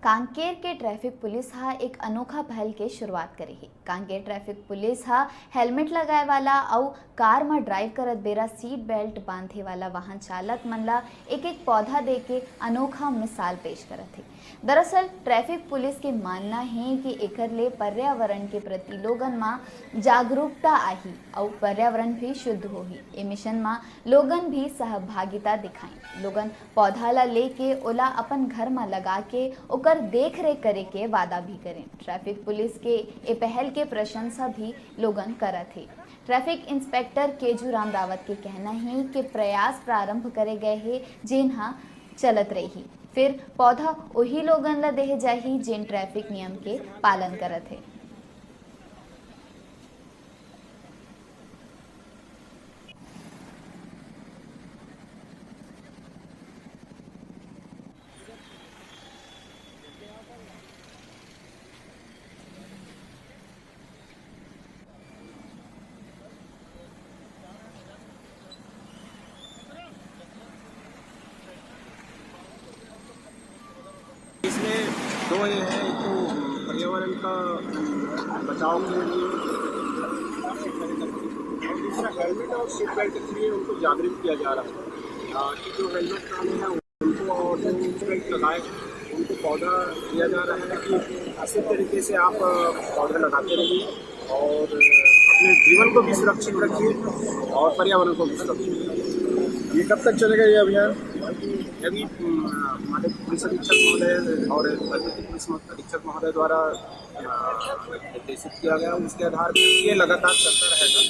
कांकेर के traffic police हा एक अनोखा पहल के शुरुआत करी है। कांकेर ट्रैफिक पुलिस हा हेलमेट लगाए वाला और कार में ड्राइव करत बेरा सीट बेल्ट बांधे वाला वाहन चालक मन ला एक एक पौधा दे के अनोखा मिसाल पेश करत है। दरअसल ट्रैफिक पुलिस के मानना है कि एकर ले पर्यावरण के प्रति लोगन में जागरूकता आही और पर्यावरण भी शुद्ध होही। ए मिशन में लोगन भी सहभागिता दिखाई। लोगन पौधा ला लेके ओला अपन घर में लगा के ओकर देख रेख करे के वादा भी करें। ट्रैफिक पुलिस के ए पहल के प्रशंसा भी लोगन करत है। ट्रैफिक इंस्पेक्टर केजू राम रावत के कहना है कि प्रयास प्रारंभ करे गए हैं जिन्हा चलत रही, फिर पौधा वही लोगन ला देहे जाही जिन ट्रैफिक नियम के पालन करत है। इसमें दो ये हैं, एक तो पर्यावरण का बचाव के लिए और दूसरा हेलमेट और सीट बेल्ट के लिए उनको जागरूक किया जा रहा है कि जो हेलमेट पहने हैं उनको और जो सीट बेल्ट लगाए हैं उनको पौधा दिया जा रहा है कि इसी तरीके से आप पौधे लगाते रहिए और अपने जीवन को भी सुरक्षित रखिए और पर्यावरण को भी सुरक्षित रखिए। ये कब तक चलेगा ये अभियान? अभी हमारे पुलिस अधीक्षक महोदय और पुलिस अधीक्षक महोदय द्वारा निर्देशित किया गया, उसके आधार पर ये लगातार चलता रहेगा।